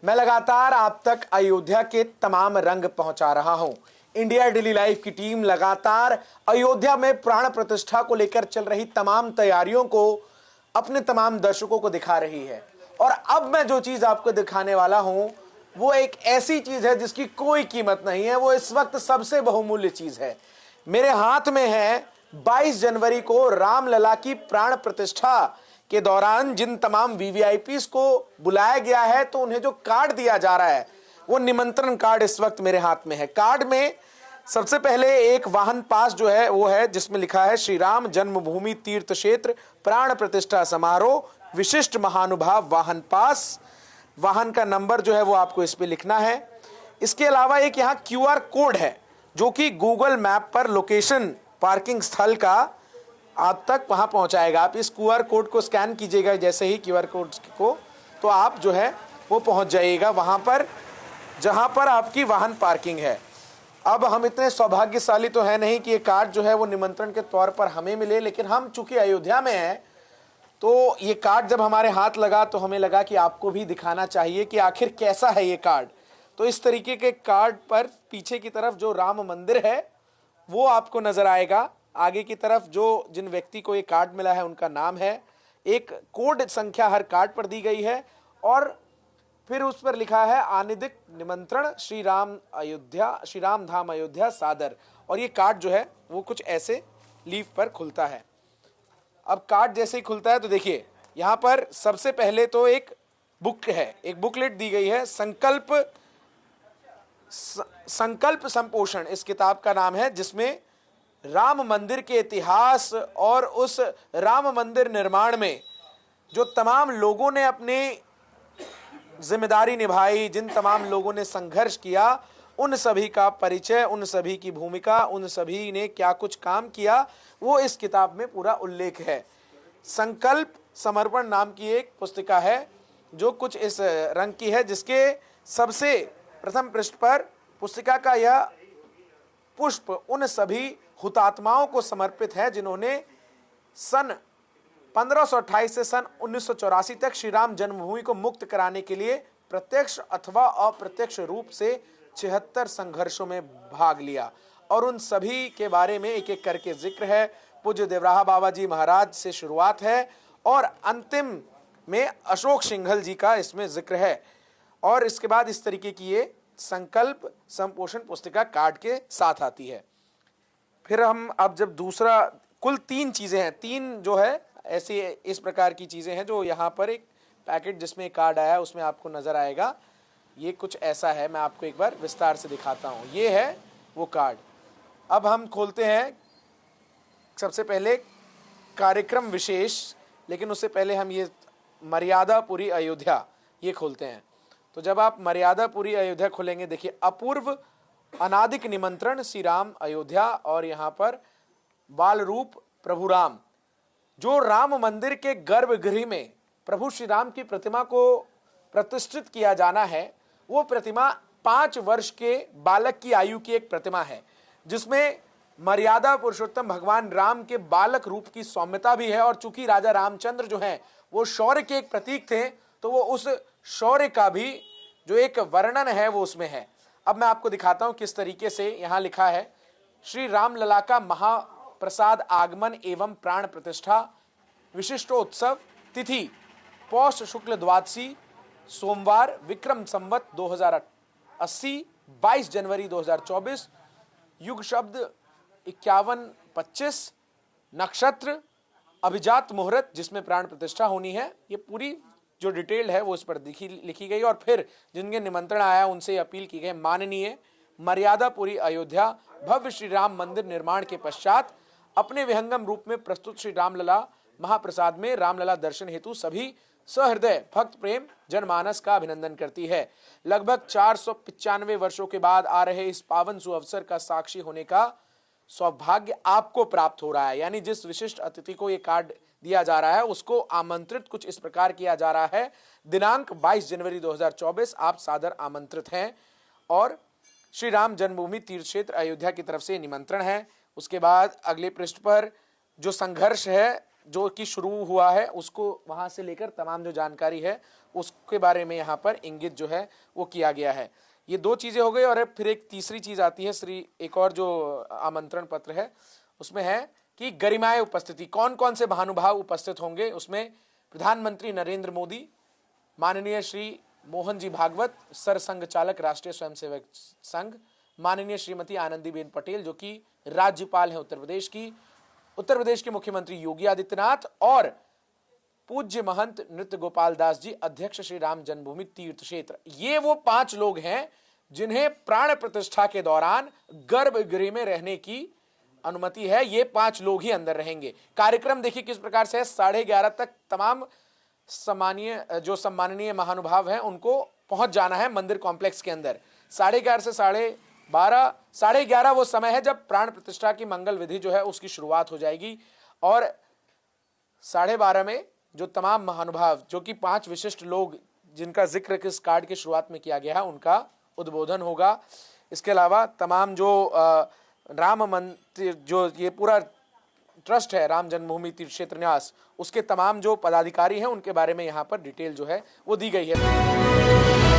मैं लगातार आप तक अयोध्या के तमाम रंग पहुंचा रहा हूं। इंडिया डेली लाइफ की टीम लगातार अयोध्या में प्राण प्रतिष्ठा को लेकर चल रही तमाम तैयारियों को अपने तमाम दर्शकों को दिखा रही है। और अब मैं जो चीज आपको दिखाने वाला हूं वो एक ऐसी चीज है जिसकी कोई कीमत नहीं है। वो इस वक्त सबसे बहुमूल्य चीज है। मेरे हाथ में है 22 जनवरी को रामलला की प्राण प्रतिष्ठा के दौरान जिन तमाम वीवीआईपीज को बुलाया गया है, तो उन्हें जो कार्ड दिया जा रहा है वो निमंत्रण कार्ड इस वक्त मेरे हाथ में है। कार्ड में सबसे पहले एक वाहन पास जो है वो है, जिसमें लिखा है श्री राम जन्मभूमि तीर्थ क्षेत्र प्राण प्रतिष्ठा समारोह विशिष्ट महानुभाव वाहन पास। वाहन का नंबर जो है वो आपको इस पे लिखना है। इसके अलावा एक यहाँ क्यूआर कोड है जो कि गूगल मैप पर लोकेशन पार्किंग स्थल का आप तक वहां पहुंचाएगा। आप इस क्यूआर कोड को स्कैन कीजिएगा, जैसे ही क्यूआर कोड को, तो आप जो है वो पहुंच जाइएगा वहां पर जहां पर आपकी वाहन पार्किंग है। अब हम इतने सौभाग्यशाली तो है नहीं कि ये कार्ड जो है वो निमंत्रण के तौर पर हमें मिले, लेकिन हम चूंकि अयोध्या में हैं तो ये कार्ड जब हमारे हाथ लगा तो हमें लगा कि आपको भी दिखाना चाहिए कि आखिर कैसा है ये कार्ड। तो इस तरीके के कार्ड पर पीछे की तरफ जो राम मंदिर है वो आपको नजर आएगा। आगे की तरफ जो जिन व्यक्ति को ये कार्ड मिला है उनका नाम है, एक कोड संख्या हर कार्ड पर दी गई है और फिर उस पर लिखा है आनिदिक निमंत्रण श्री राम धाम अयोध्या सादर। और ये कार्ड जो है वो कुछ ऐसे लीफ पर खुलता है। अब कार्ड जैसे ही खुलता है तो देखिए यहाँ पर सबसे पहले तो एक बुक है, एक बुकलेट दी गई है, संकल्प संपोषण इस किताब का नाम है, जिसमें राम मंदिर के इतिहास और उस राम मंदिर निर्माण में जो तमाम लोगों ने अपनी जिम्मेदारी निभाई, जिन तमाम लोगों ने संघर्ष किया, उन सभी का परिचय, उन सभी की भूमिका, उन सभी ने क्या कुछ काम किया, वो इस किताब में पूरा उल्लेख है। संकल्प समर्पण नाम की एक पुस्तिका है जो कुछ इस रंग की है, जिसके सबसे प्रथम पृष्ठ पर पुस्तिका का यह पुष्प उन सभी हुतात्माओं को समर्पित है जिन्होंने सन 1528 से सन 1984 तक श्री राम जन्मभूमि को मुक्त कराने के लिए प्रत्यक्ष अथवा अप्रत्यक्ष रूप से 76 संघर्षों में भाग लिया। और उन सभी के बारे में एक एक करके जिक्र है। पूज्य देवराहा बाबा जी महाराज से शुरुआत है और अंतिम में अशोक सिंघल जी का इसमें जिक्र है। और इसके बाद इस तरीके की ये संकल्प संपोषण पुस्तिका कार्ड के साथ आती है। फिर हम अब जब दूसरा, कुल 3 चीजें हैं, 3 जो है ऐसी इस प्रकार की चीजें हैं जो यहाँ पर एक पैकेट जिसमें कार्ड आया उसमें आपको नजर आएगा। ये कुछ ऐसा है, मैं आपको एक बार विस्तार से दिखाता हूँ। ये है वो कार्ड। अब हम खोलते हैं सबसे पहले कार्यक्रम विशेष, लेकिन उससे पहले हम ये मर्यादापुरी अयोध्या ये खोलते हैं। तो जब आप मर्यादापुरी अयोध्या खोलेंगे, देखिए अपूर्व अनादिक निमंत्रण श्री राम अयोध्या, और यहाँ पर बाल रूप प्रभु राम। जो राम मंदिर के गर्भगृह में प्रभु श्री राम की प्रतिमा को प्रतिष्ठित किया जाना है, वो प्रतिमा 5 वर्ष के बालक की आयु की एक प्रतिमा है, जिसमें मर्यादा पुरुषोत्तम भगवान राम के बालक रूप की सौम्यता भी है। और चूंकि राजा रामचंद्र जो हैं वो शौर्य के एक प्रतीक थे, तो वो उस शौर्य का भी जो एक वर्णन है वो उसमें है। अब मैं आपको दिखाता हूं किस तरीके से यहाँ लिखा है। श्री रामलला का महाप्रसाद आगमन एवं प्राण प्रतिष्ठा विशिष्टोत्सव तिथि पौष शुक्ल द्वादशी सोमवार विक्रम संवत 2080 22 जनवरी 2024 युग शब्द 51-25 नक्षत्र अभिजात मुहूर्त जिसमें प्राण प्रतिष्ठा होनी है। ये पूरी जो डिटेल है वो इस पर लिखी गई। और फिर जिनके निमंत्रण आया उनसे अपील की गई, माननीय मर्यादापुरी अयोध्या भव्य श्री राम मंदिर निर्माण के पश्चात अपने विहंगम रूप में प्रस्तुत श्री रामलला महाप्रसाद में रामलला दर्शन हेतु सभी सहृदय भक्त प्रेम जनमानस का अभिनंदन करती है। लगभग 495 वर्षों के बाद आ रहे इस पावन सुअवसर का साक्षी होने का सौभाग्य आपको प्राप्त हो रहा है। यानी जिस विशिष्ट अतिथि को ये कार्ड दिया जा रहा है उसको आमंत्रित कुछ इस प्रकार किया जा रहा है। दिनांक 22 जनवरी 2024 आप सादर आमंत्रित हैं और श्री राम जन्मभूमि तीर्थ क्षेत्र अयोध्या की तरफ से निमंत्रण है। उसके बाद अगले पृष्ठ पर जो संघर्ष है जो कि शुरू हुआ है उसको वहां से लेकर तमाम जो जानकारी है उसके बारे में यहाँ पर इंगित जो है वो किया गया है। ये दो चीजें हो गई और अब फिर एक तीसरी चीज आती है एक और जो आमंत्रण पत्र है उसमें है कि गरिमाए उपस्थिति, कौन कौन से महानुभाव उपस्थित होंगे। उसमें प्रधानमंत्री नरेंद्र मोदी, माननीय श्री मोहन जी भागवत, सरसंघ चालक राष्ट्रीय स्वयंसेवक संघ, माननीय श्रीमती आनंदीबेन पटेल जो कि राज्यपाल हैं उत्तर प्रदेश के मुख्यमंत्री योगी आदित्यनाथ, और पूज्य महंत नृत्य गोपाल दास जी, अध्यक्ष श्री राम जन्मभूमि तीर्थ क्षेत्र। ये वो 5 लोग हैं जिन्हें प्राण प्रतिष्ठा के दौरान गर्भगृह में रहने की अनुमति है। ये 5 लोग ही अंदर रहेंगे। कार्यक्रम देखिए किस प्रकार से है, 11:30 तक तमाम सम्माननीय महानुभाव हैं उनको पहुंच जाना है मंदिर कॉम्प्लेक्स के अंदर। 11:30 से 11:30 वो समय है जब प्राण प्रतिष्ठा की मंगल विधि जो है उसकी शुरुआत हो जाएगी, और 12:30 में जो तमाम महानुभाव जो कि 5 विशिष्ट लोग जिनका जिक्र इस कार्ड की शुरुआत में किया गया है उनका उद्बोधन होगा। इसके अलावा तमाम जो राम मंदिर जो ये पूरा ट्रस्ट है राम जन्मभूमि तीर्थ क्षेत्र न्यास, उसके तमाम जो पदाधिकारी हैं उनके बारे में यहाँ पर डिटेल जो है वो दी गई है।